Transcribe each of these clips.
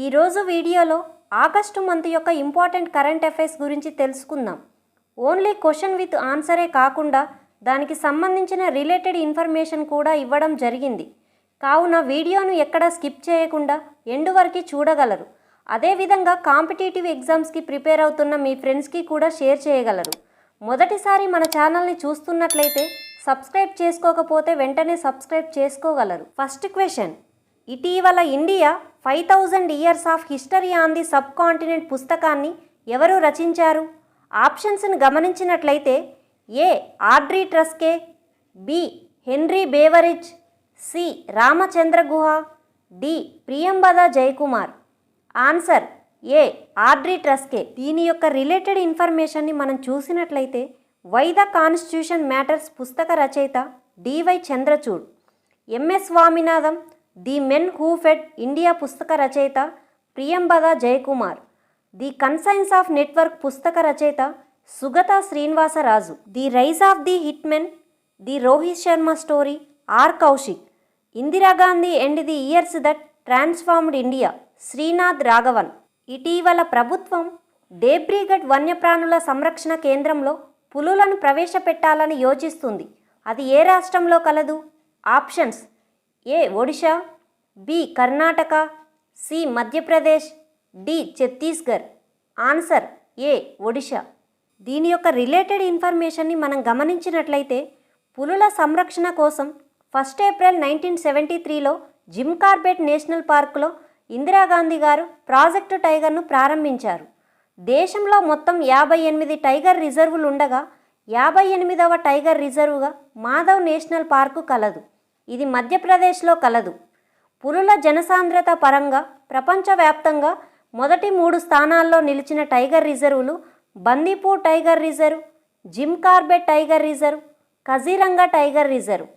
ఈరోజు వీడియోలో August month యొక్క ఇంపార్టెంట్ కరెంట్ అఫైర్స్ గురించి తెలుసుకుందాం. ఓన్లీ క్వశ్చన్ విత్ ఆన్సరే కాకుండా దానికి సంబంధించిన రిలేటెడ్ ఇన్ఫర్మేషన్ కూడా ఇవ్వడం జరిగింది. కావున వీడియోను ఎక్కడా స్కిప్ చేయకుండా ఎండ్ వరకు చూడగలరు. అదేవిధంగా కాంపిటేటివ్ ఎగ్జామ్స్కి ప్రిపేర్ అవుతున్న మీ ఫ్రెండ్స్కి కూడా షేర్ చేయగలరు. మొదటిసారి మన ఛానల్ని చూస్తున్నట్లయితే సబ్స్క్రైబ్ చేసుకోకపోతే వెంటనే సబ్స్క్రైబ్ చేసుకోగలరు. ఫస్ట్ క్వశ్చన్, ఇటీవల India 5000 years of history on the subcontinent పుస్తకాన్ని ఎవరు రచించారు? ఆప్షన్స్ని గమనించినట్లయితే A Audrey Truschke, B Henry Beveridge, C Ramachandra Guha, D Priyamvada Jayakumar. Answer A Audrey Truschke. దీని యొక్క రిలేటెడ్ ఇన్ఫర్మేషన్ని మనం చూసినట్లయితే వై ద కాన్స్టిట్యూషన్ మ్యాటర్స్ పుస్తక రచయిత DY Chandrachud. MS Swaminathan the men who fed India పుస్తక రచయిత Priyamvada Jayakumar. The conscience of network పుస్తక రచయిత Sugata Srinivasaraju. The rise of the hitman the Rohit Sharma story R Kaushik. Indira Gandhi and the years that transformed India Srinath Raghavan. ఇటీవల ప్రభుత్వం దేబ్రీగఢ్ వన్యప్రాణుల సంరక్షణ కేంద్రంలో పులులను ప్రవేశపెట్టాలని యోచిస్తుంది. అది ఏ రాష్ట్రంలో కలదు? Options A Odisha, B Karnataka, C Madhya Pradesh, D Chhattisgarh. Answer A Odisha. దీని యొక్క రిలేటెడ్ ఇన్ఫర్మేషన్ని మనం గమనించినట్లయితే పులుల సంరక్షణ కోసం 1 ఏప్రిల్ 1973లో జిమ్ కార్బెట్ నేషనల్ పార్కులో ఇందిరాగాంధీ గారు ప్రాజెక్టు టైగర్ను ప్రారంభించారు. దేశంలో మొత్తం 58 టైగర్ రిజర్వులు ఉండగా 58వ టైగర్ రిజర్వుగా మాధవ్ నేషనల్ పార్కు కలదు. ఇది మధ్యప్రదేశ్లో కలదు. పులుల జనసాంద్రత పరంగా ప్రపంచవ్యాప్తంగా మొదటి 3 స్థానాల్లో నిలిచిన టైగర్ రిజర్వులు Bandipur tiger reserve, Jim Corbett tiger reserve, Kaziranga tiger reserve.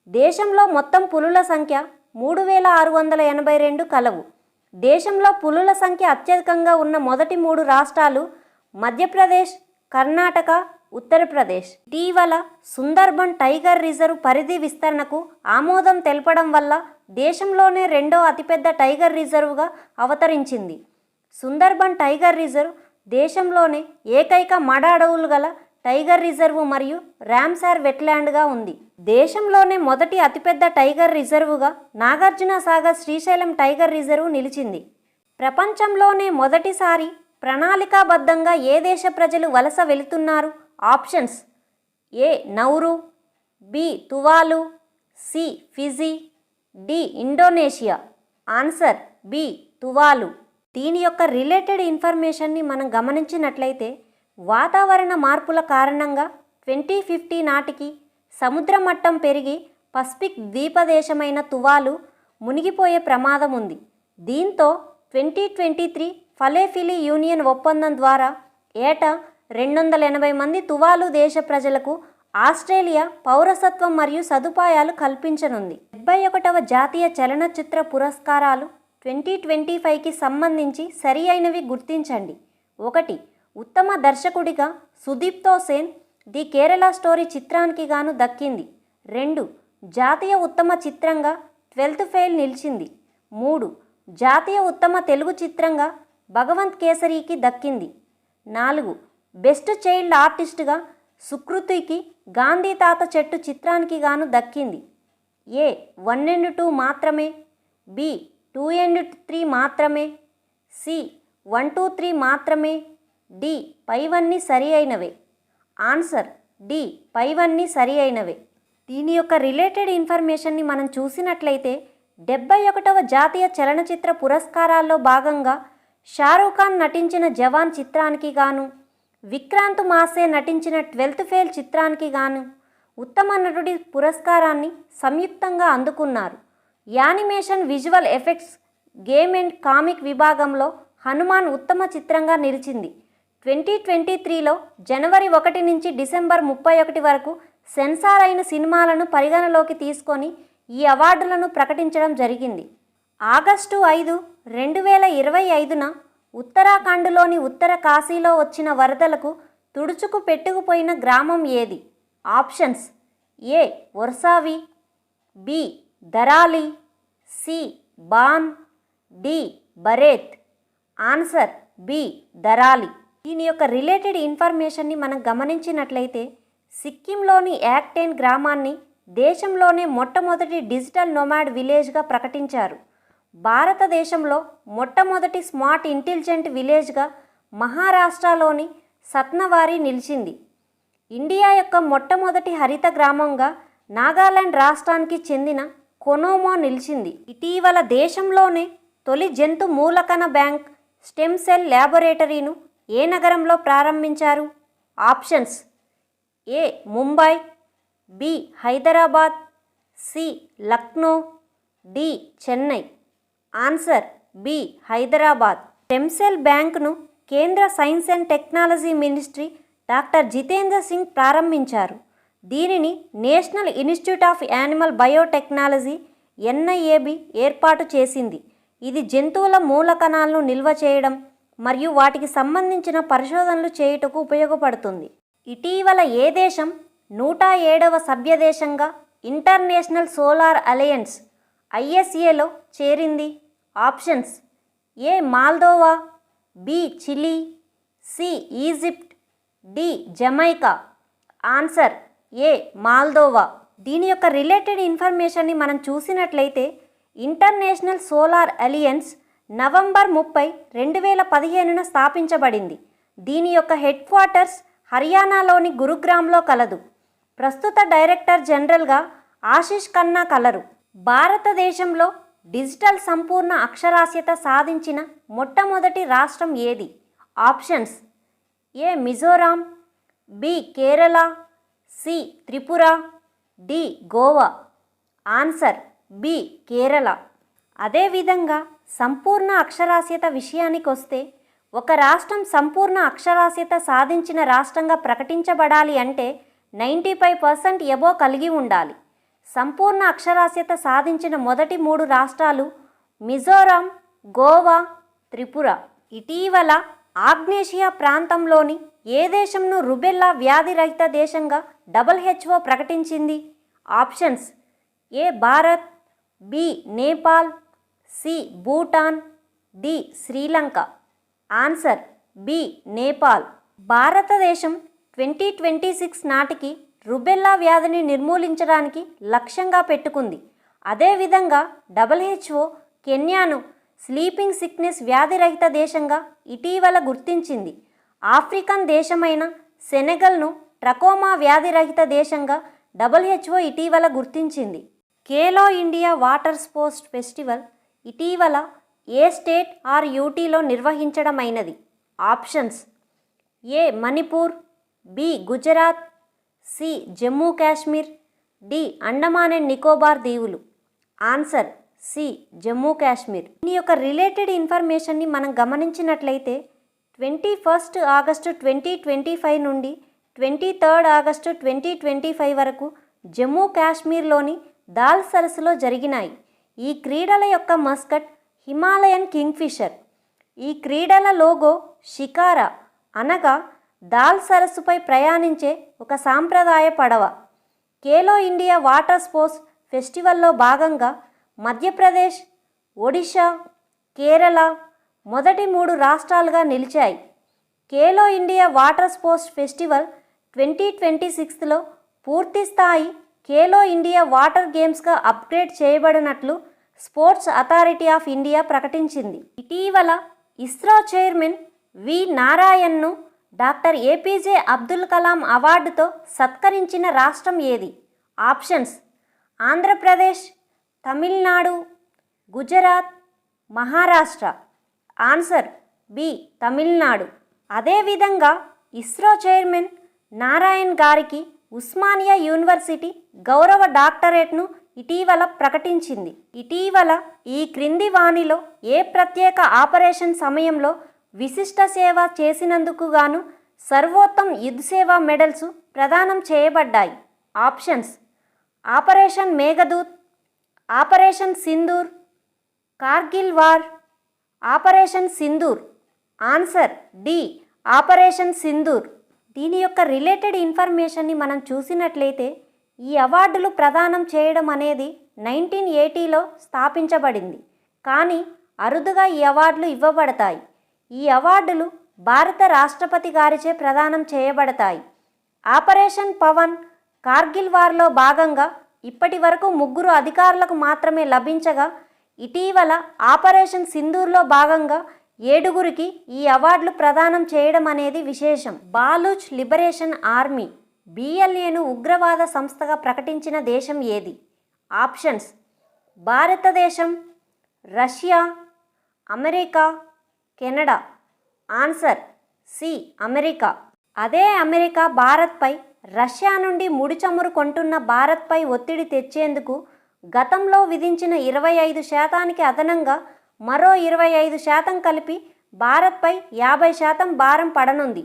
దేశంలో మొత్తం పులుల సంఖ్య 3682 కలవు. దేశంలో పులుల సంఖ్య అత్యధికంగా ఉన్న మొదటి 3 రాష్ట్రాలు మధ్యప్రదేశ్, కర్ణాటక, ఉత్తరప్రదేశ్. ఇటీవల సుందర్బన్ టైగర్ రిజర్వ్ పరిధి విస్తరణకు ఆమోదం తెలపడం వల్ల దేశంలోనే 2వ అతిపెద్ద టైగర్ రిజర్వ్గా అవతరించింది. సుందర్బన్ టైగర్ రిజర్వ్ దేశంలోనే ఏకైక మడ అడవులు గల టైగర్ రిజర్వ్ మరియు రామ్సార్ వెట్లాండ్గా ఉంది. దేశంలోనే మొదటి అతిపెద్ద టైగర్ రిజర్వుగా నాగార్జున సాగర్ శ్రీశైలం టైగర్ రిజర్వ్ నిలిచింది. ప్రపంచంలోనే మొదటిసారి ప్రణాళికాబద్ధంగా ఏ దేశ ప్రజలు వలస వెళుతున్నారు? Options A Nauru, B Tuvalu, C Fiji, D Indonesia. Answer B Tuvalu. దీని యొక్క రిలేటెడ్ ఇన్ఫర్మేషన్ని మనం గమనించినట్లయితే వాతావరణ మార్పుల కారణంగా 2050 నాటికి సముద్ర మట్టం పెరిగి పసిఫిక్ ద్వీపదేశమైన తువాలు మునిగిపోయే ప్రమాదం ఉంది. దీంతో 2023 ఫలేఫిలి యూనియన్ ఒప్పందం ద్వారా ఏటా 280 మంది తువాలు దేశ ప్రజలకు ఆస్ట్రేలియా పౌరసత్వం మరియు సదుపాయాలు కల్పించనుంది. 71వ జాతీయ చలనచిత్ర పురస్కారాలు 2025కి సంబంధించి సరి అయినవి గుర్తించండి. 1. ఉత్తమ దర్శకుడిగా సుదీప్తో సేన్ ది కేరళ స్టోరీ చిత్రానికి గాను దక్కింది. 2. జాతీయ ఉత్తమ చిత్రంగా 12th ఫెయిల్ నిలిచింది. 3. జాతీయ ఉత్తమ తెలుగు చిత్రంగా భగవంత్ కేసరికి దక్కింది. 4. బెస్ట్ చైల్డ్ ఆర్టిస్ట్గా సుకృతికి గాంధీ తాత చెట్టు చిత్రానికి గాను దక్కింది. ఏ 1 and 2 మాత్రమే, బి 2 and 3 మాత్రమే, సి 1, 2, 3 మాత్రమే, డి పైవన్నీ సరి అయినవే. ఆన్సర్ డి పైవన్నీ సరి అయినవే. దీని యొక్క రిలేటెడ్ ఇన్ఫర్మేషన్ని మనం చూసినట్లయితే 71వ జాతీయ చలనచిత్ర పురస్కారాల్లో భాగంగా షారూఖ్ ఖాన్ నటించిన జవాన్ చిత్రానికి గాను, విక్రాంత్ మాసే నటించిన 12th ఫెయిల్ చిత్రానికి గాను ఉత్తమ నటుడి పురస్కారాన్ని సంయుక్తంగా అందుకున్నారు. Animation, visual effects, game and comic విభాగంలో హనుమాన్ ఉత్తమ చిత్రంగా నిలిచింది. 2023లో జనవరి 1 నుంచి డిసెంబర్ 31 వరకు సెన్సార్ అయిన సినిమాలను పరిగణలోకి తీసుకొని ఈ అవార్డులను ప్రకటించడం జరిగింది. ఆగస్టు 5, 2025న ఉత్తరాఖండ్లోని ఉత్తర కాశీలో వచ్చిన వరదలకు తుడుచుకు పెట్టుకుపోయిన గ్రామం ఏది? Options A Varsavi, B Dharali, C Ban, D Bareth. Answer B Dharali. దీని యొక్క రిలేటెడ్ ఇన్ఫర్మేషన్ని మనం గమనించినట్లయితే సిక్కింలోని యాక్టెన్ గ్రామాన్ని దేశంలోనే మొట్టమొదటి డిజిటల్ నొమాడ్ విలేజ్గా ప్రకటించారు. భారతదేశంలో మొట్టమొదటి స్మార్ట్ ఇంటెలిజెంట్ విలేజ్గా మహారాష్ట్రలోని సత్నవారి నిలిచింది. ఇండియా యొక్క మొట్టమొదటి హరిత గ్రామంగా నాగాలాండ్ రాష్ట్రానికి చెందిన కొనోమో నిలిచింది. ఇటీవల దేశంలోనే తొలి జంతు మూలకణ బ్యాంక్ స్టెమ్ సెల్ ల్యాబొరేటరీను ఏ నగరంలో ప్రారంభించారు? Options A Mumbai, B Hyderabad, C Lucknow, D Chennai. Answer B Hyderabad. Stem cell బ్యాంక్ను కేంద్ర science and technology ministry doctor Jitendra Singh ప్రారంభించారు. దీనిని national institute of animal biotechnology NIAB ఏర్పాటు చేసింది. ఇది జంతువుల మూలకణాలను నిల్వ చేయడం మరియు వాటికి సంబంధించిన పరిశోధనలు చేయుటకు ఉపయోగపడుతుంది. ఇటీవల ఏ దేశం 107వ సభ్య దేశంగా ఇంటర్నేషనల్ సోలార్ అలయన్స్ ఐఎస్ఏలో చేరింది? Options A Moldova, B Chile, C Egypt, D Jamaica. Answer A Moldova. దీని యొక్క రిలేటెడ్ ఇన్ఫర్మేషన్ని మనం చూసినట్లయితే ఇంటర్నేషనల్ సోలార్ అలియన్స్ నవంబర్ 30, 2015న స్థాపించబడింది. దీని యొక్క హెడ్ క్వార్టర్స్ హర్యానాలోని గురుగ్రామ్లో కలదు. ప్రస్తుత డైరెక్టర్ జనరల్గా ఆశిష్ ఖన్నా కలరు. భారతదేశంలో డిజిటల్ సంపూర్ణ అక్షరాస్యత సాధించిన మొట్టమొదటి రాష్ట్రం ఏది? Options A Mizoram, B Kerala, C Tripura, D Goa. Answer B Kerala. అదేవిధంగా సంపూర్ణ అక్షరాస్యత విషయానికి వస్తే ఒక రాష్ట్రం సంపూర్ణ అక్షరాస్యత సాధించిన రాష్ట్రంగా ప్రకటించబడాలి అంటే 95% ఎబో కలిగి ఉండాలి. సంపూర్ణ అక్షరాస్యత సాధించిన మొదటి 3 రాష్ట్రాలు మిజోరాం, గోవా, త్రిపుర. ఇటీవల ఆగ్నేషియా ప్రాంతంలోని ఏ దేశంను రుబెల్లా వ్యాధి రహిత దేశంగా WHO ప్రకటించింది? Options A Bharat, B Nepal, C Bhutan, D Sri Lanka. Answer B Nepal. భారతదేశం 2026 నాటికి రుబెల్లా వ్యాధిని నిర్మూలించడానికి లక్ష్యంగా పెట్టుకుంది. అదేవిధంగా WHO కెన్యాను స్లీపింగ్ సిక్నెస్ వ్యాధిరహిత దేశంగా ఇటీవల గుర్తించింది. ఆఫ్రికన్ దేశమైన సెనెగల్ను ట్రకోమా వ్యాధిరహిత దేశంగా WHO ఇటీవల గుర్తించింది. Khelo India water sports festival ఇటీవల ఏ స్టేట్ ఆర్ యూటీలో నిర్వహించడమైనది? Options A Manipur, B Gujarat, C Jammu Kashmir, D Andaman and Nicobar దీవులు. Answer C Jammu Kashmir. దీని యొక్క రిలేటెడ్ ఇన్ఫర్మేషన్ని మనం గమనించినట్లయితే 21 ఆగస్టు 2025 నుండి 23 ఆగస్టు 2025 వరకు జమ్మూ కాశ్మీర్లోని దాల్ సరస్సులో జరిగినాయి. ఈ క్రీడల యొక్క మస్కట్ హిమాలయన్ కింగ్ఫిషర్. ఈ క్రీడల లోగో షికారా అనగా దాల్ సరస్సుపై ప్రయాణించే ఒక సాంప్రదాయ పడవ. ఖేలో ఇండియా వాటర్ స్పోర్ట్స్ ఫెస్టివల్లో భాగంగా మధ్యప్రదేశ్, ఒడిషా, కేరళ మొదటి 3 రాష్ట్రాలుగా నిలిచాయి. Khelo India water sports festival 2026లో పూర్తిస్థాయి ఖేలో ఇండియా వాటర్ గేమ్స్గా అప్గ్రేడ్ చేయబడినట్లు స్పోర్ట్స్ అథారిటీ ఆఫ్ ఇండియా ప్రకటించింది. ఇటీవల ఇస్రో చైర్మన్ వి నారాయణ్ను డాక్టర్ ఏపీజే అబ్దుల్ కలాం అవార్డుతో సత్కరించిన రాష్ట్రం ఏది? Options Andhra Pradesh, Tamil Nadu, Gujarat, Maharashtra. Answer B Tamil Nadu. అదేవిధంగా ఇస్రో చైర్మన్ నారాయణ్ గారికి ఉస్మానియా యూనివర్సిటీ గౌరవ డాక్టరేట్ను ఇటీవల ప్రకటించింది. ఇటీవల ఈ క్రింది వాణిలో ఏ ప్రత్యేక ఆపరేషన్ సమయంలో విశిష్ట సేవ చేసినందుకు గాను సర్వోత్తమ్ యుద్ధ్ సేవా మెడల్స్ ప్రదానం చేయబడ్డాయి? Options operation Meghdoot, operation Sindoor, Kargil war, operation Sindoor. Answer D operation Sindoor. దీని యొక్క రిలేటెడ్ ఇన్ఫర్మేషన్ని మనం చూసినట్లయితే ఈ అవార్డులు ప్రదానం చేయడం అనేది 1980లో స్థాపించబడింది. కానీ అరుదుగా ఈ అవార్డులు ఇవ్వబడతాయి. ఈ అవార్డులు భారత రాష్ట్రపతి గారిచే ప్రదానం చేయబడతాయి. ఆపరేషన్ పవన్ కార్గిల్ వార్లో భాగంగా ఇప్పటి వరకు 3 అధికారులకు మాత్రమే లభించగా ఇటీవల ఆపరేషన్ సింధూర్లో భాగంగా 7గురికి ఈ అవార్డులు ప్రదానం చేయడం అనేది విశేషం. బాలూచ్ లిబరేషన్ ఆర్మీ BLAను ఉగ్రవాద సంస్థగా ప్రకటించిన దేశం ఏది? ఆప్షన్స్: భారతదేశం, Russia, America, Canada. Answer C, America. అదే అమెరికా భారత్పై రష్యా నుండి ముడి చమురు కొంటున్న భారత్పై ఒత్తిడి తెచ్చేందుకు గతంలో విధించిన 25% అదనంగా మరో 25% కలిపి భారత్పై 50% భారం పడనుంది.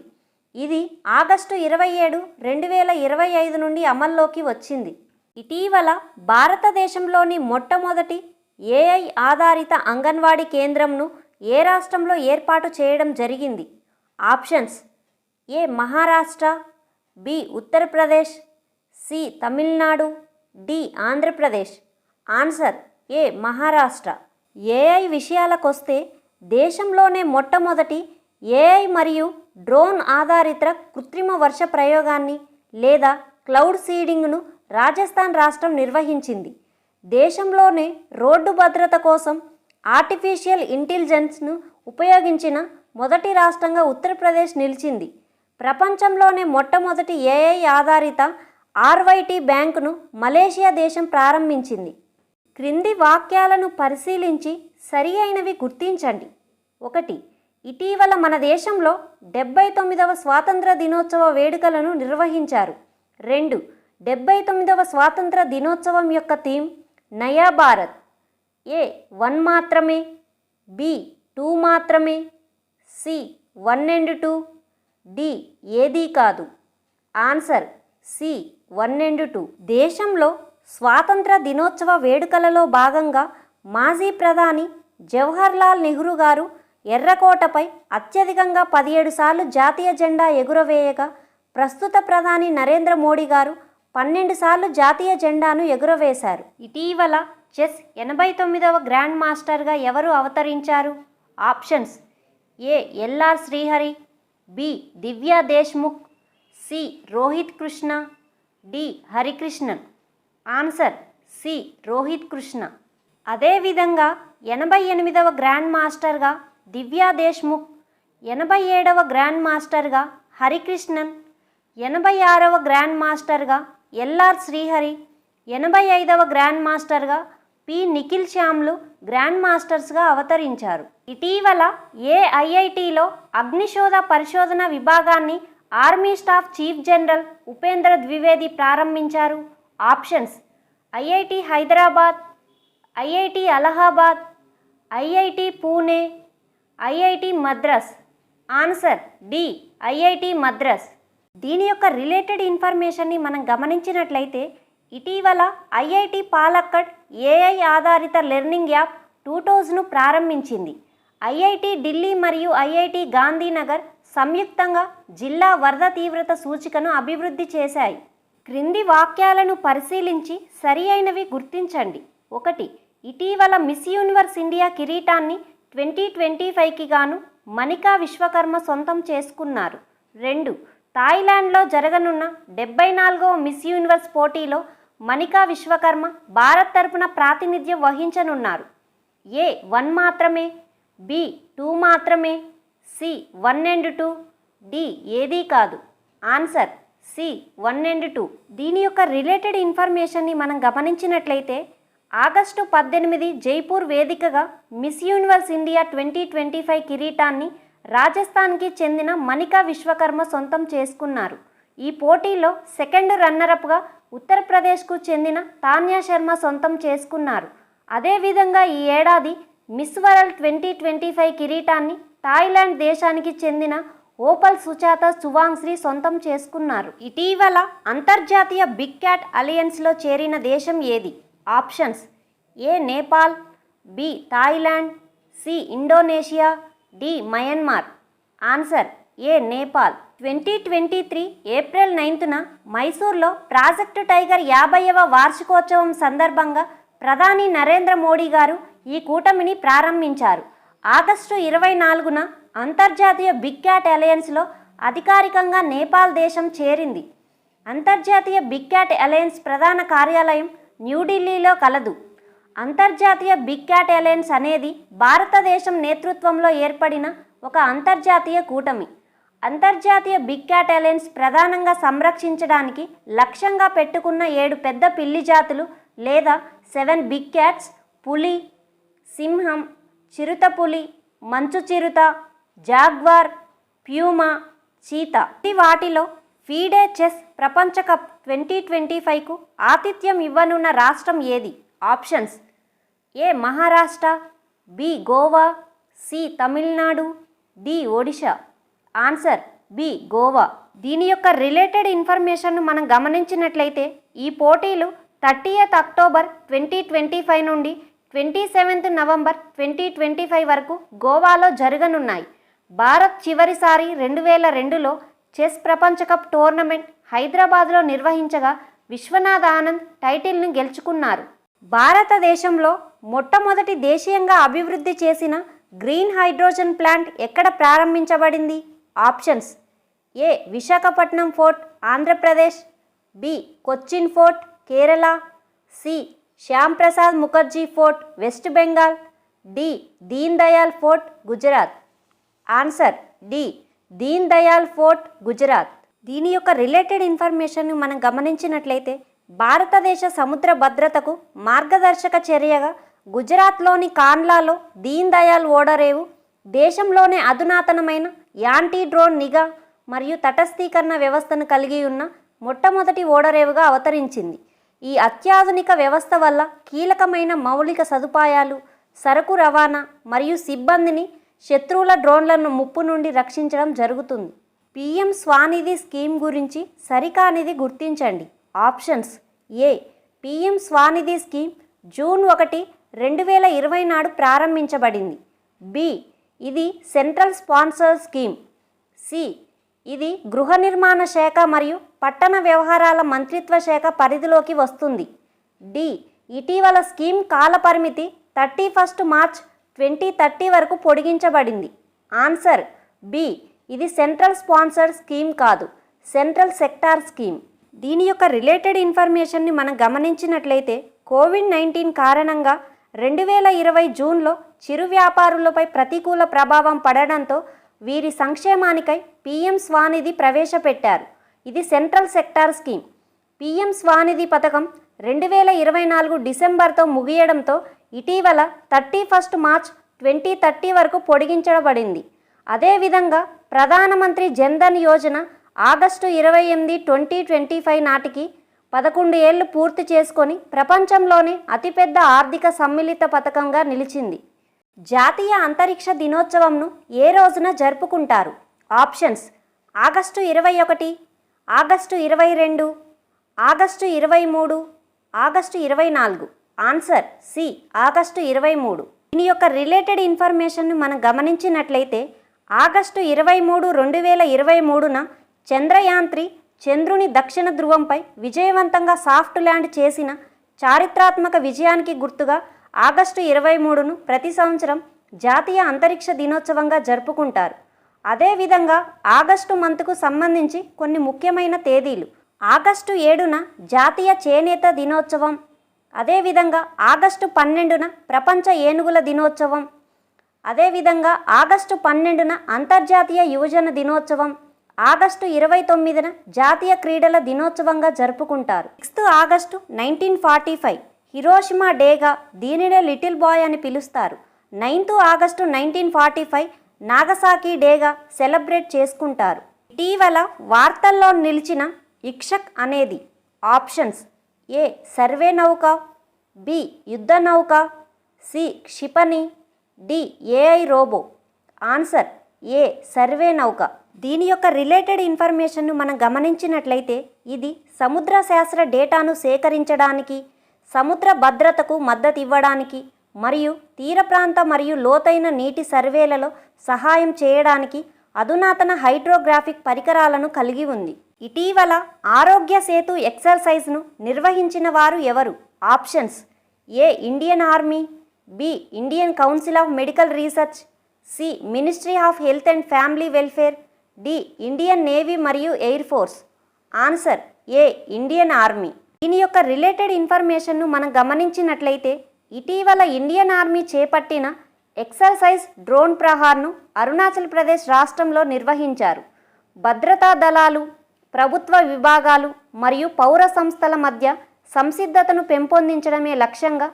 ఇది ఆగస్టు 27, 2025 నుండి అమల్లోకి వచ్చింది. ఇటీవల భారతదేశంలోని మొట్టమొదటి AI ఆధారిత అంగన్వాడీ కేంద్రంను ఏ రాష్ట్రంలో ఏర్పాటు చేయడం జరిగింది? Options: A Maharashtra, B Uttar Pradesh, C Tamil Nadu, D Andhra Pradesh. Answer A Maharashtra. AI విషయాలకొస్తే దేశంలోనే మొట్టమొదటి AI మరియు డ్రోన్ ఆధారిత కృత్రిమ వర్ష ప్రయోగాన్ని లేదా క్లౌడ్ సీడింగ్ను రాజస్థాన్ రాష్ట్రం నిర్వహించింది. దేశంలోనే రోడ్డు భద్రత కోసం ఆర్టిఫిషియల్ ఇంటెలిజెన్స్ను ఉపయోగించిన మొదటి రాష్ట్రంగా ఉత్తరప్రదేశ్ నిలిచింది. ప్రపంచంలోనే మొట్టమొదటి AI ఆధారిత RYT బ్యాంకును మలేషియా దేశం ప్రారంభించింది. క్రింది వాక్యాలను పరిశీలించి సరి అయినవి గుర్తించండి. 1. ఇటీవల మన దేశంలో 79వ స్వాతంత్ర దినోత్సవ వేడుకలను నిర్వహించారు. 2. 79వ స్వాతంత్ర దినోత్సవం యొక్క థీమ్ నయా భారత్. ఏ 1 మాత్రమే, బి 2 మాత్రమే, సి 1 and 2, డి ఏదీ కాదు. Answer C 1 and 2. దేశంలో స్వాతంత్ర దినోత్సవ వేడుకలలో భాగంగా మాజీ ప్రధాని జవహర్లాల్ నెహ్రూ గారు ఎర్రకోటపై అత్యధికంగా 17 సార్లు జాతీయ జెండా ఎగురవేయగా ప్రస్తుత ప్రధాని నరేంద్ర మోడీ గారు 12 సార్లు జాతీయ జెండాను ఎగురవేశారు. ఇటీవల చెస్ 89వ గ్రాండ్ మాస్టర్గా ఎవరు అవతరించారు? Options: A LR Srihari, B Divya Deshmukh, C Rohit Krishna, D Harikrishnan. Answer C Rohit Krishna. అదేవిధంగా 88వ గ్రాండ్ మాస్టర్గా దివ్యా దేశ్ముఖ్, 87వ గ్రాండ్ మాస్టర్గా హరికృష్ణన్, 86వ గ్రాండ్ మాస్టర్గా LR శ్రీహరి, 85వ గ్రాండ్ మాస్టర్గా పి నిఖిల్ శ్యామ్లు గ్రాండ్ మాస్టర్స్గా అవతరించారు. ఇటీవల ఏ IITలో అగ్నిశోధ పరిశోధన విభాగాన్ని army staff chief general Upendra Dwivedi ప్రారంభించారు? Options: IIT Hyderabad, IIT Allahabad, IIT Pune, IIT Madras. Answer D IIT Madras. దీని యొక్క రిలేటెడ్ ఇన్ఫర్మేషన్ని మనం గమనించినట్లయితే ఇటీవల IIT పాలక్కడ్ AI ఆధారిత లెర్నింగ్ యాప్ 2000ను ప్రారంభించింది. IIT ఢిల్లీ మరియు IIT గాంధీనగర్ సంయుక్తంగా జిల్లా వరద తీవ్రత సూచికను అభివృద్ధి చేశాయి. క్రింది వాక్యాలను పరిశీలించి సరి అయినవి గుర్తించండి. 1. ఇటీవల మిస్ యూనివర్స్ ఇండియా కిరీటాన్ని 2025కి గాను మనికా విశ్వకర్మ సొంతం చేసుకున్నారు. 2. థాయిలాండ్లో జరగనున్న 74వ మిస్ యూనివర్స్ పోటీలో మనికా విశ్వకర్మ భారత్ తరపున ప్రాతినిధ్యం వహించనున్నారు. ఏ 1 మాత్రమే, బి 2 మాత్రమే, సి 1 and 2, డి ఏదీ కాదు. Answer C 1 and 2. దీని యొక్క రిలేటెడ్ ఇన్ఫర్మేషన్ని మనం గమనించినట్లయితే ఆగస్టు 18 జైపూర్ వేదికగా మిస్ యూనివర్స్ ఇండియా 2025 కిరీటాన్ని రాజస్థాన్కి చెందిన మనికా విశ్వకర్మ సొంతం చేసుకున్నారు. ఈ పోటీలో సెకండ్ రన్నరప్గా ఉత్తరప్రదేశ్కు చెందిన తాన్యా శర్మ సొంతం చేసుకున్నారు. అదేవిధంగా ఈ ఏడాది మిస్ వరల్డ్ 2025 కిరీటాన్ని థాయిలాండ్ దేశానికి చెందిన ఓపల్ సుచాత సువాంగ్శ్రీ సొంతం చేసుకున్నారు. ఇటీవల అంతర్జాతీయ బిగ్ క్యాట్ అలయన్స్లో చేరిన దేశం ఏది? Options: A Nepal, B Thailand, C Indonesia, D Myanmar. Answer A Nepal. 2023 April 9న మైసూర్లో ప్రాజెక్టు టైగర్ 50వ వార్షికోత్సవం సందర్భంగా ప్రధాని నరేంద్ర మోడీ గారు ఈ కూటమిని ప్రారంభించారు. ఆగస్టు 24న అంతర్జాతీయ బిగ్ క్యాట్ అలయన్స్లో అధికారికంగా నేపాల్ దేశం చేరింది. అంతర్జాతీయ బిగ్ క్యాట్ అలయన్స్ ప్రధాన కార్యాలయం న్యూఢిల్లీలో కలదు. అంతర్జాతీయ బిగ్ క్యాట్ అలయన్స్ అనేది భారతదేశం నేతృత్వంలో ఏర్పడిన ఒక అంతర్జాతీయ కూటమి. అంతర్జాతీయ బిగ్ క్యాట్ అలయన్స్ ప్రధానంగా సంరక్షించడానికి లక్ష్యంగా పెట్టుకున్న 7 పెద్ద పిల్లి జాతులు లేదా 7 బిగ్ క్యాట్స్ పులి, సింహం, చిరుతపులి, మంచు చిరుత, జాగ్వార్, ప్యూమా, చీతా. వాటిలో ఫీడే చెస్ ప్రపంచ కప్ 2025కు ఆతిథ్యం ఇవ్వనున్న రాష్ట్రం ఏది? Options: A Maharashtra, B Goa, C Tamil Nadu, D Odisha. Answer B Goa. దీని యొక్క రిలేటెడ్ ఇన్ఫర్మేషన్ను మనం గమనించినట్లయితే ఈ పోటీలు 30th అక్టోబర్ 2025 నుండి 27th నవంబర్ 2025 వరకు గోవాలో జరగనున్నాయి. భారత్ చివరిసారి 2002లో చెస్ ప్రపంచ కప్ టోర్నమెంట్ హైదరాబాద్లో నిర్వహించగా విశ్వనాథ్ ఆనంద్ టైటిల్ను గెలుచుకున్నారు. భారతదేశంలో మొట్టమొదటి దేశీయంగా అభివృద్ధి చేసిన గ్రీన్ హైడ్రోజన్ ప్లాంట్ ఎక్కడ ప్రారంభించబడింది? Options: A Visakhapatnam port Andhra Pradesh, B Cochin port Kerala, C Shyam Prasad Mukherjee port West Bengal, D Deen Dayal port Gujarat. Answer D Deen Dayal port Gujarat. దీని యొక్క రిలేటెడ్ ఇన్ఫర్మేషన్ను మనం గమనించినట్లయితే భారతదేశ సముద్ర భద్రతకు మార్గదర్శక చర్యగా గుజరాత్లోని కాండ్లాలో దీన్ దయాల్ ఓడరేవు దేశంలోనే అధునాతనమైన యాంటీ డ్రోన్ నిఘా మరియు తటస్థీకరణ వ్యవస్థను కలిగి ఉన్న మొట్టమొదటి ఓడరేవుగా అవతరించింది. ఈ అత్యాధునిక వ్యవస్థ వల్ల కీలకమైన మౌలిక సదుపాయాలు, సరకు రవాణా మరియు సిబ్బందిని శత్రువుల డ్రోన్లను ముప్పు నుండి రక్షించడం జరుగుతుంది. పీఎం స్వానిధి స్కీమ్ గురించి సరికానిది గుర్తించండి. ఆప్షన్స్: ఏ పీఎం స్వానిధి స్కీమ్ జూన్ 1, 2020 నాడు ప్రారంభించబడింది, బి ఇది సెంట్రల్ స్పాన్సర్ స్కీమ్, సి ఇది గృహ నిర్మాణ శాఖ మరియు పట్టణ వ్యవహారాల మంత్రిత్వ శాఖ పరిధిలోకి వస్తుంది, డి ఇటీవల స్కీమ్ కాల పరిమితి 31 మార్చ్ 2030 వరకు పొడిగించబడింది. ఆన్సర్ బి ఇది సెంట్రల్ స్పాన్సర్ స్కీమ్ కాదు, సెంట్రల్ సెక్టార్ స్కీమ్. దీని యొక్క రిలేటెడ్ ఇన్ఫర్మేషన్ని మనం గమనించినట్లయితే కోవిడ్-19 కారణంగా 2020 జూన్లో చిరు వ్యాపారులపై ప్రతికూల ప్రభావం పడడంతో వీరి సంక్షేమానికై పీఎం స్వానిధి ప్రవేశపెట్టారు. ఇది central sector scheme. PM SVANidhi పథకం 2024 డిసెంబర్తో ముగియడంతో ఇటీవల 31 మార్చ్ 2030 వరకు పొడిగించబడింది. అదేవిధంగా ప్రధానమంత్రి జన్ధన్ యోజన ఆగస్టు 28, 2025 నాటికి 11 ఏళ్లు పూర్తి చేసుకొని ప్రపంచంలోనే అతిపెద్ద ఆర్థిక సమ్మిళిత పథకంగా నిలిచింది. జాతీయ అంతరిక్ష దినోత్సవంను ఏ రోజున జరుపుకుంటారు? Options: August 21, August 22, August 23, August 24. Answer C August 23. దీని యొక్క రిలేటెడ్ ఇన్ఫర్మేషన్ను మనం గమనించినట్లయితే ఆగస్టు 23, 2023న చంద్రయాన్-3 చంద్రుని దక్షిణ ధ్రువంపై విజయవంతంగా సాఫ్ట్ ల్యాండ్ చేసిన చారిత్రాత్మక విజయానికి గుర్తుగా ఆగస్టు 23ను ప్రతి సంవత్సరం జాతీయ అంతరిక్ష దినోత్సవంగా జరుపుకుంటారు. అదేవిధంగా ఆగస్టు మంత్కు సంబంధించి కొన్ని ముఖ్యమైన తేదీలు: ఆగస్టు 7న జాతీయ చేనేత దినోత్సవం, అదేవిధంగా ఆగస్టు 12న ప్రపంచ ఏనుగుల దినోత్సవం, అదేవిధంగా ఆగస్టు 12న అంతర్జాతీయ యువజన దినోత్సవం, ఆగస్టు 29న జాతీయ క్రీడల దినోత్సవంగా జరుపుకుంటారు. 6 ఆగస్టు 1945 హిరోషిమా డేగా దీనినే లిటిల్ బాయ్ అని పిలుస్తారు. 9 ఆగస్టు 1945 నాగసాకి డేగా సెలబ్రేట్ చేసుకుంటారు. ఇటీవల వార్తల్లో నిలిచిన ఇక్షక్ అనేది? ఆప్షన్స్: ఏ సర్వే నౌక, బి యుద్ధ నౌక, సి క్షిపణి, డి ఏఐ రోబో. ఆన్సర్ ఏ సర్వే నౌక. దీని యొక్క రిలేటెడ్ ఇన్ఫర్మేషన్ను మనం గమనించినట్లయితే ఇది సముద్ర శాస్త్ర డేటాను సేకరించడానికి, సముద్ర భద్రతకు మద్దతు ఇవ్వడానికి మరియు తీర ప్రాంత మరియు లోతైన నీటి సర్వేలలో సహాయం చేయడానికి అధునాతన హైడ్రోగ్రాఫిక్ పరికరాలను కలిగి ఉంది. ఇటీవల ఆరోగ్య సేతు ఎక్సర్సైజ్ను నిర్వహించిన వారు ఎవరు? Options: A Indian army, B Indian council of medical research, C ministry of health and family welfare, D Indian navy మరియు air force. Answer A Indian army. దీని యొక్క రిలేటెడ్ ఇన్ఫర్మేషన్ను మనం గమనించినట్లయితే ఇటీవల ఇండియన్ ఆర్మీ చేపట్టిన ఎక్సర్సైజ్ డ్రోన్ ప్రహార్ను అరుణాచల్ ప్రదేశ్ రాష్ట్రంలో నిర్వహించారు. భద్రతా దళాలు, ప్రభుత్వ విభాగాలు మరియు పౌర సంస్థల మధ్య సంసిద్ధతను పెంపొందించడమే లక్ష్యంగా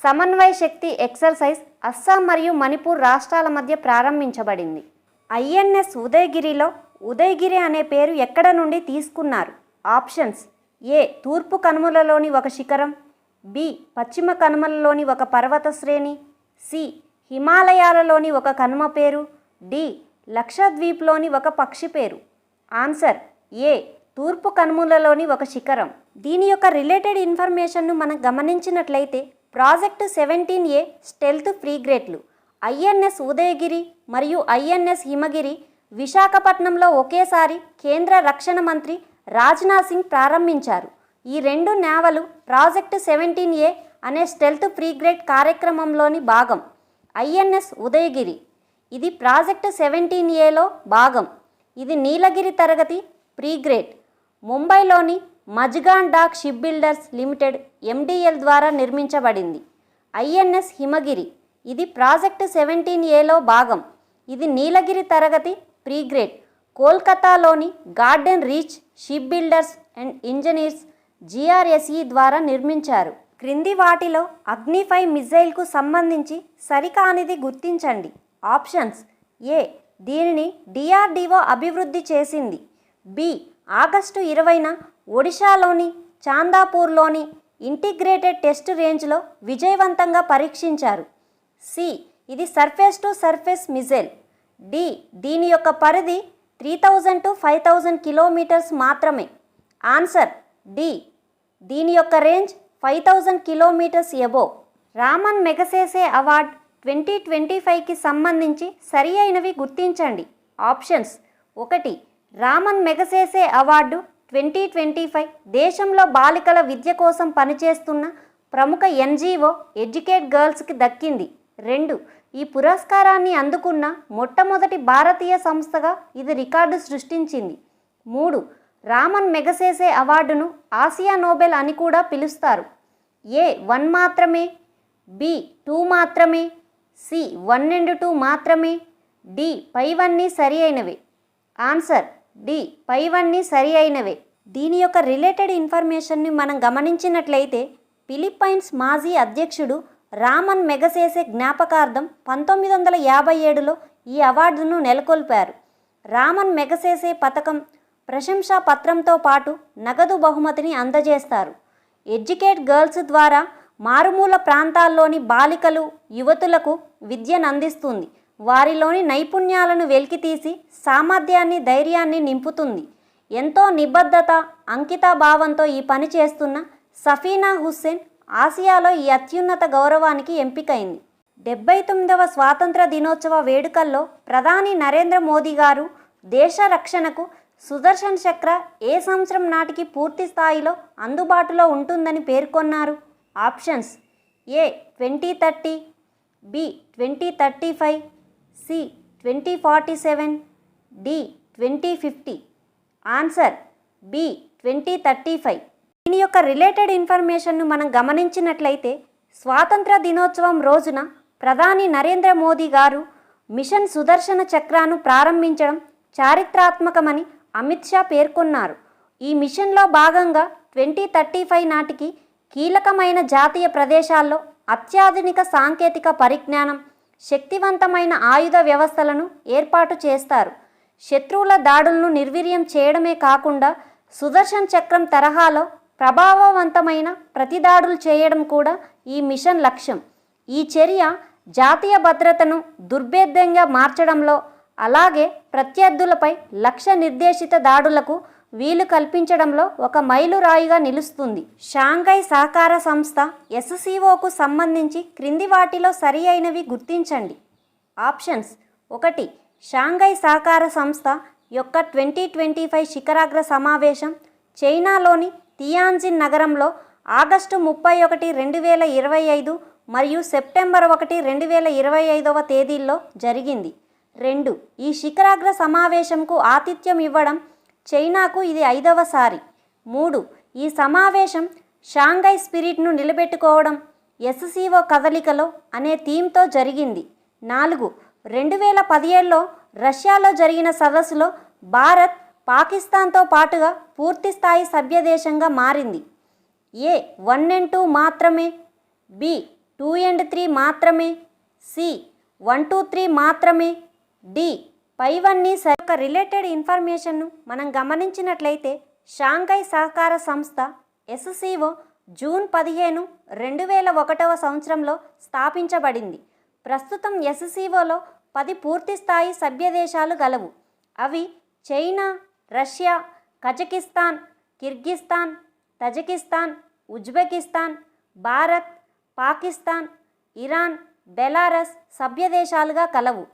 సమన్వయ శక్తి ఎక్సర్సైజ్ అస్సాం మరియు మణిపూర్ రాష్ట్రాల మధ్య ప్రారంభించబడింది. ఐఎన్ఎస్ ఉదయగిరిలో ఉదయగిరి అనే పేరు ఎక్కడ నుండి తీసుకున్నారు? ఆప్షన్స్ ఏ తూర్పు కనుమలలోని ఒక శిఖరం, బి పశ్చిమ కనుమలలోని ఒక పర్వత శ్రేణి, సి హిమాలయాలలోని ఒక కనుమ పేరు, డి లక్షద్వీప్లోని ఒక పక్షి పేరు. ఆన్సర్ ఏ తూర్పు కనుమలలోని ఒక శిఖరం. దీని యొక్క రిలేటెడ్ ఇన్ఫర్మేషన్ను మనం గమనించినట్లయితే ప్రాజెక్ట్ 17A స్టెల్త్ ఫ్రీగేట్లు ఐఎన్ఎస్ ఉదయగిరి మరియు ఐఎన్ఎస్ హిమగిరి విశాఖపట్నంలో ఒకేసారి కేంద్ర రక్షణ మంత్రి రాజ్నాథ్ సింగ్ ప్రారంభించారు. ఈ రెండు నేవలు ప్రాజెక్ట్ 17A అనే స్టెల్త్ ఫ్రీగేట్ కార్యక్రమంలోని భాగం. ఐఎన్ఎస్ ఉదయగిరి ఇది ప్రాజెక్ట్ 17Aలో భాగం. ఇది నీలగిరి తరగతి ఫ్రీగేట్ ముంబైలోని Mazagon dock ship builders limited MDL ద్వారా నిర్మించబడింది. ఐఎన్ఎస్ హిమగిరి ఇది ప్రాజెక్ట్ 17Aలో భాగం. ఇది నీలగిరి తరగతి ఫ్రీగేట్ కోల్కతాలోని garden reach ship builders and engineers GRSE ద్వారా నిర్మించారు. క్రింది వాటిలో అగ్ని 5 మిజైల్కు సంబంధించి సరికానిది గుర్తించండి. ఆప్షన్స్ ఏ దీనిని DRDO అభివృద్ధి చేసింది, బి ఆగస్టు 20న ఒడిశాలోని చాందాపూర్లోని ఇంటిగ్రేటెడ్ టెస్ట్ రేంజ్లో విజయవంతంగా పరీక్షించారు, సి ఇది surface to surface missile, D దీని యొక్క పరిధి 3000 to 5000 కిలోమీటర్స్ మాత్రమే. ఆన్సర్ డి దీని యొక్క range 5000 kilometres above. Raman Magsaysay award 2025కి సంబంధించి సరి అయినవి గుర్తించండి. ఆప్షన్స్ 1 రామన్ మెగసెసే అవార్డు 2025 దేశంలో బాలికల విద్య కోసం పనిచేస్తున్న ప్రముఖ NGO ఎడ్యుకేట్ గర్ల్స్కి దక్కింది. 2 ఈ పురస్కారాన్ని అందుకున్న మొట్టమొదటి భారతీయ సంస్థగా ఇది రికార్డు సృష్టించింది. 3 రామన్ మెగసెసే అవార్డును ఆసియా నోబెల్ అని కూడా పిలుస్తారు. ఏ 1 మాత్రమే, బి 2 మాత్రమే, సి 1 and 2 మాత్రమే, డి పైవన్నీ సరి అయినవే. ఆన్సర్ డి పైవన్నీ సరి అయినవే. దీని యొక్క రిలేటెడ్ ఇన్ఫర్మేషన్ని మనం గమనించినట్లయితే ఫిలిప్పైన్స్ మాజీ అధ్యక్షుడు రామన్ మెగసెసే జ్ఞాపకార్థం 1957లో ఈ అవార్డును నెలకొల్పారు. రామన్ మెగసెసే పథకం ప్రశంసా పత్రంతో పాటు నగదు బహుమతిని అందజేస్తారు. ఎడ్యుకేట్ గర్ల్స్ ద్వారా మారుమూల ప్రాంతాల్లోని బాలికలు, యువతులకు విద్యను అందిస్తుంది. వారిలోని నైపుణ్యాలను వెలికితీసి సామర్థ్యాన్ని, ధైర్యాన్ని నింపుతుంది. ఎంతో నిబద్ధత, అంకితభావంతో ఈ పని చేస్తున్న సఫీనా హుస్సేన్ ఆసియాలో ఈ అత్యున్నత గౌరవానికి ఎంపికైంది. 79వ స్వాతంత్ర దినోత్సవ వేడుకల్లో ప్రధాని నరేంద్ర మోదీ గారు దేశ రక్షణకు సుదర్శన్ చక్ర ఏ సంవత్సరం నాటికి పూర్తి స్థాయిలో అందుబాటులో ఉంటుందని పేర్కొన్నారు? Options A 2030, B 2035, C 2047, D 2050. Answer B 2035. దీని యొక్క రిలేటెడ్ ఇన్ఫర్మేషన్ను మనం గమనించినట్లయితే స్వాతంత్ర దినోత్సవం రోజున ప్రధాని నరేంద్ర మోదీ గారు మిషన్ సుదర్శన చక్రాను ప్రారంభించడం చారిత్రాత్మకమని అమిత్ షా పేర్కొన్నారు. ఈ మిషన్లో భాగంగా 2035 నాటికి కీలకమైన జాతీయ ప్రదేశాల్లో అత్యాధునిక సాంకేతిక పరిజ్ఞానం, శక్తివంతమైన ఆయుధ వ్యవస్థలను ఏర్పాటు చేస్తారు. శత్రువుల దాడులను నిర్వీర్యం చేయడమే కాకుండా సుదర్శన్ చక్రం తరహాలో ప్రభావవంతమైన ప్రతిదాడులు చేయడం కూడా ఈ మిషన్ లక్ష్యం. ఈ చర్య జాతీయ భద్రతను దుర్భేద్యంగా మార్చడంలో, అలాగే ప్రత్యర్థులపై లక్ష్య నిర్దేశిత దాడులకు వీలు కల్పించడంలో ఒక మైలురాయిగా నిలుస్తుంది. షాంఘై సహకార సంస్థ SCOకు సంబంధించి క్రింది వాటిలో సరి అయినవి గుర్తించండి. ఆప్షన్స్ 1 షాంఘై సహకార సంస్థ యొక్క 2025 శిఖరాగ్ర సమావేశం చైనాలోని తియాన్జిన్ నగరంలో ఆగస్టు 31, 2025 మరియు సెప్టెంబర్ 1, 2025 తేదీల్లో జరిగింది. 2. ఈ శిఖరాగ్ర సమావేశంకు ఆతిథ్యం ఇవ్వడం చైనాకు ఇది 5వసారి. 3. ఈ సమావేశం షాంఘై స్పిరిట్ను నిలబెట్టుకోవడం ఎస్సీఓ కదలికలో అనే థీమ్తో జరిగింది. 4. 2017లో రష్యాలో జరిగిన సదస్సులో భారత్ పాకిస్తాన్తో పాటుగా పూర్తిస్థాయి సభ్యదేశంగా మారింది. ఏ 1 and 2 మాత్రమే, బి 2 and 3 మాత్రమే, సి 1, 2, 3 మాత్రమే, డి పైవన్నీ యొక్క రిలేటెడ్ ఇన్ఫర్మేషన్ను మనం గమనించినట్లయితే షాంఘై సహకార సంస్థ ఎస్సీఓ జూన్ 15, 2001 సంవత్సరంలో స్థాపించబడింది. ప్రస్తుతం ఎస్సీఓలో 10 పూర్తిస్థాయి సభ్యదేశాలు గలవు. అవి China, Russia, Kazakhstan, Kyrgyzstan, Tajikistan, Uzbekistan, Bharat, Pakistan, Iran, Belarus సభ్యదేశాలుగా కలవు.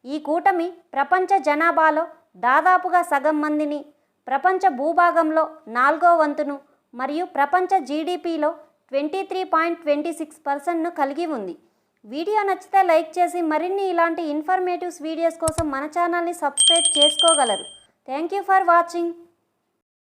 ఈ కూటమి ప్రపంచ జనాభాలో దాదాపుగా సగం మందిని, ప్రపంచ భూభాగంలో 4వ వంతును మరియు ప్రపంచ జీడిపిలో 23.26% కలిగి ఉంది. వీడియో నచ్చితే లైక్ చేసి మరిన్ని ఇలాంటి ఇన్ఫర్మేటివ్ వీడియోస్ కోసం మన ఛానల్ని సబ్స్క్రైబ్ చేసుకోగలరు. Thank you for watching.